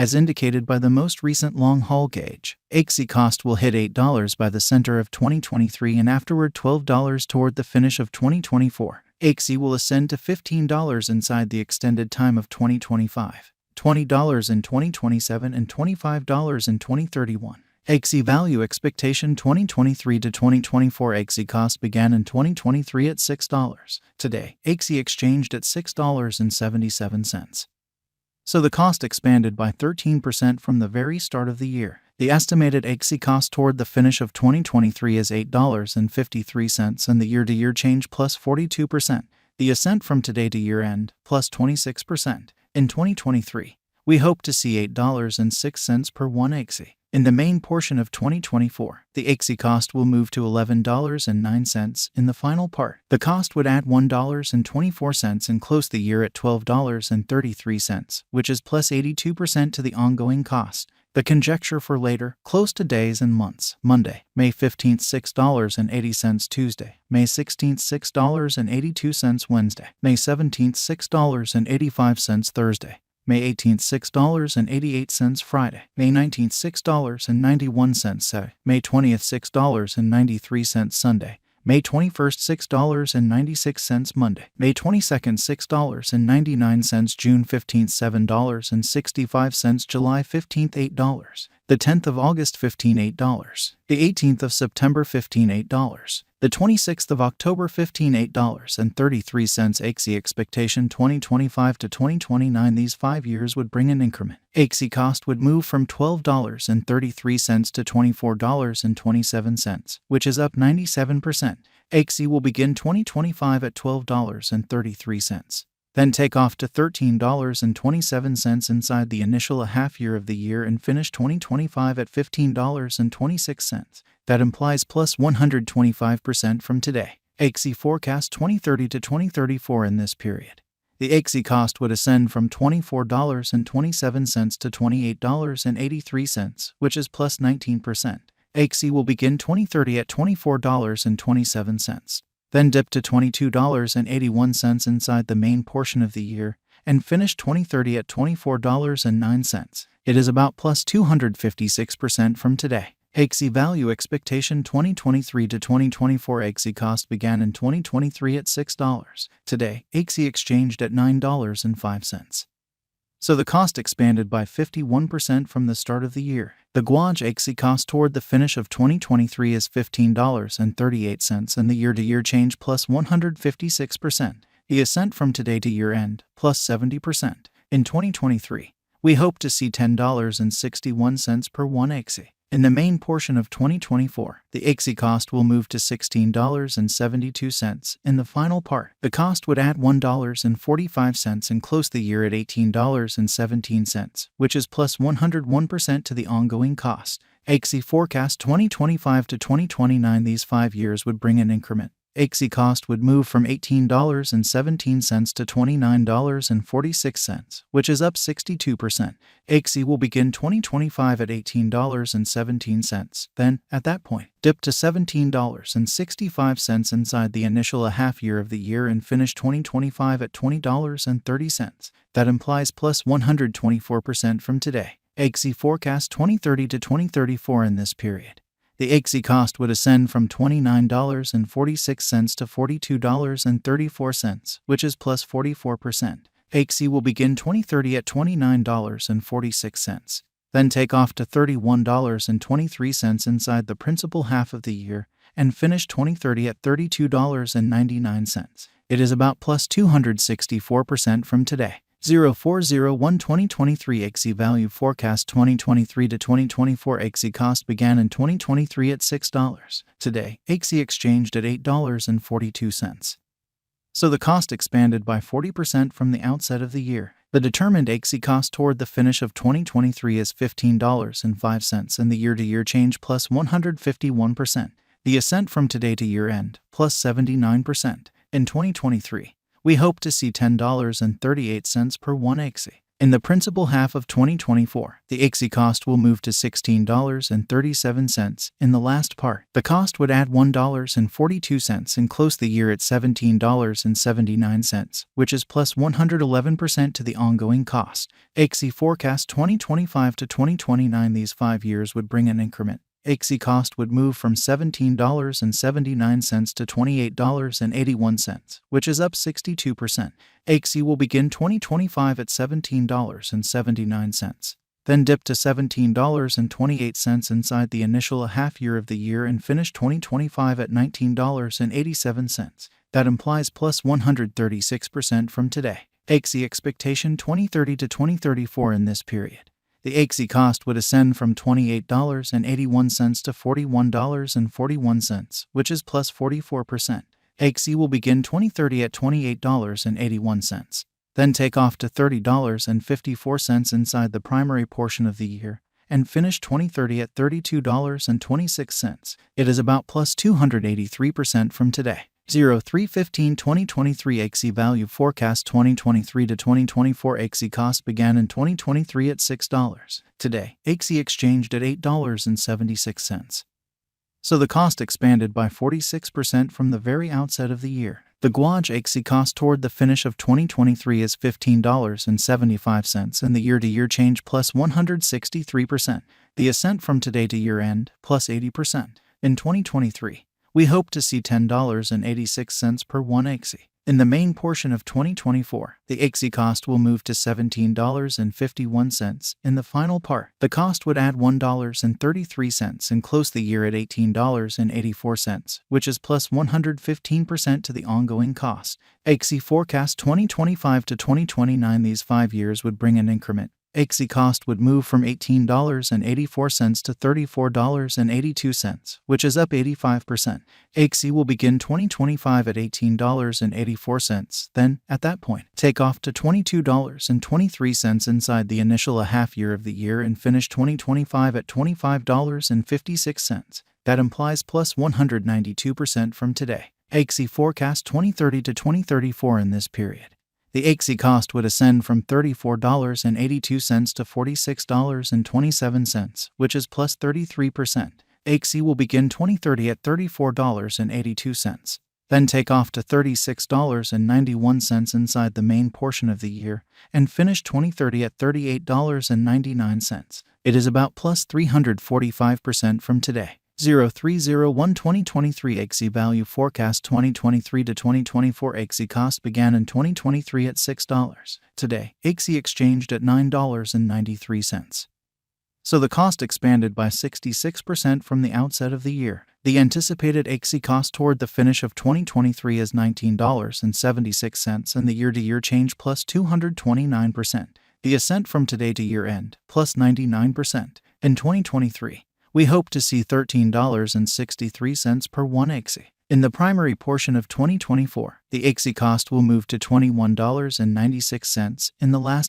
As indicated by the most recent long-haul gauge, Axie cost will hit $8 by the center of 2023 and afterward $12 toward the finish of 2024. Axie will ascend to $15 inside the extended time of 2025, $20 in 2027 and $25 in 2031. Axie value expectation 2023 to 2024. Axie cost began in 2023 at $6. Today, Axie exchanged at $6.77. So the cost expanded by 13% from the very start of the year. The estimated Axie cost toward the finish of 2023 is $8.53 and the year-to-year change plus 42%. The ascent from today to year-end plus 26%. In 2023, we hope to see $8.06 per one Axie. In the main portion of 2024, the Axie cost will move to $11.09 in the final part. The cost would add $1.24 and close the year at $12.33, which is plus 82% to the ongoing cost. The conjecture for later, close to days and months: Monday, May 15th, $6.80; Tuesday, May 16th, $6.82; Wednesday, May 17th, $6.85; Thursday, May 18th, $6.88; Friday, May 19th, $6.91; Saturday, May 20th, $6.93; Sunday, May 21st, $6.96; Monday, May 22nd, $6.99; June 15th, $7.65; July 15th, $8; the 10th of August, $8; the 18th of September, $8; the 26th of October, $8.33. Axie expectation 2025 to 2029. These 5 years would bring an increment. Axie cost would move from $12.33 to $24.27, which is up 97%. Axie will begin 2025 at $12.33. Then take off to $13.27 inside the initial half year of the year and finish 2025 at $15.26. That implies plus 125% from today. Axie forecast 2030 to 2034 in this period. The Axie cost would ascend from $24.27 to $28.83, which is plus 19%. Axie will begin 2030 at $24.27. Then dip to $22.81 inside the main portion of the year, and finish 2030 at $24.09. It is about plus 256% from today. Axie value expectation 2023 to 2024. Axie cost began in 2023 at $6. Today, Axie exchanged at $9.05. So the cost expanded by 51% from the start of the year. The gauge Axie cost toward the finish of 2023 is $15.38 and the year-to-year change plus 156%. The ascent from today to year-end plus 70%. In 2023, we hope to see $10.61 per one Axie. In the main portion of 2024, the Axie cost will move to $16.72 in the final part. The cost would add $1.45 and close the year at $18.17, which is plus 101% to the ongoing cost. Axie forecast 2025 to 2029. These 5 years would bring an increment. Axie cost would move from $18.17 to $29.46, which is up 62%. Axie will begin 2025 at $18.17. Then, at that point, dip to $17.65 inside the initial half year of the year and finish 2025 at $20.30. That implies plus 124% from today. Axie forecast 2030 to 2034 in this period. The Axie cost would ascend from $29.46 to $42.34, which is plus 44%. Axie will begin 2030 at $29.46. Then take off to $31.23 inside the principal half of the year, and finish 2030 at $32.99. It is about plus 264% from today. 0401-2023 Axie value forecast 2023 to 2024. Axie cost began in 2023 at $6. Today, Axie exchanged at $8.42. So the cost expanded by 40% from the outset of the year. The determined Axie cost toward the finish of 2023 is $15.05 and the year-to-year change plus 151%. The ascent from today to year-end plus 79%. In 2023, we hope to see $10.38 per one Axie. In the principal half of 2024, the Axie cost will move to $16.37. In the last part, the cost would add $1.42 and close the year at $17.79, which is plus 111% to the ongoing cost. Axie forecast 2025 to 2029. These 5 years would bring an increment. Axie cost would move from $17.79 to $28.81, which is up 62%. Axie will begin 2025 at $17.79, then dip to $17.28 inside the initial half year of the year and finish 2025 at $19.87. That implies plus 136% from today. Axie expectation 2030 to 2034 in this period. The Axie cost would ascend from $28.81 to $41.41, which is plus 44%. Axie will begin 2030 at $28.81, then take off to $30.54 inside the primary portion of the year, and finish 2030 at $32.26. It is about plus 283% from today. 03/15/2023 Axie value forecast 2023 to 2024 Axie cost began in 2023 at $6. Today, Axie exchanged at $8.76. So the cost expanded by 46% from the very outset of the year. The Guaj Axie cost toward the finish of 2023 is $15.75 and the year-to-year change plus 163%. The ascent from today to year-end plus 80%. In 2023, we hope to see $10.86 per 1 Axie. In the main portion of 2024, the Axie cost will move to $17.51. In the final part, the cost would add $1.33 and close the year at $18.84, which is plus 115% to the ongoing cost. Axie forecast 2025 to 2029. These 5 years would bring an increment. Axie cost would move from $18.84 to $34.82, which is up 85%. Axie will begin 2025 at $18.84, then, at that point, take off to $22.23 inside the initial half year of the year and finish 2025 at $25.56. That implies plus 192% from today. Axie forecast 2030 to 2034 in this period. The Axie cost would ascend from $34.82 to $46.27, which is plus 33%. Axie will begin 2030 at $34.82, then take off to $36.91 inside the main portion of the year, and finish 2030 at $38.99. It is about plus 345% from today. 03/01/2023 Axie value forecast 2023 to 2024 Axie cost began in 2023 at $6. Today, Axie exchanged at $9.93. So the cost expanded by 66% from the outset of the year. The anticipated Axie cost toward the finish of 2023 is $19.76 and the year-to-year change plus 229%. The ascent from today to year-end plus 99%. In 2023, we hope to see $13.63 per 1 Axie. In the primary portion of 2024, the Axie cost will move to $21.96. In the last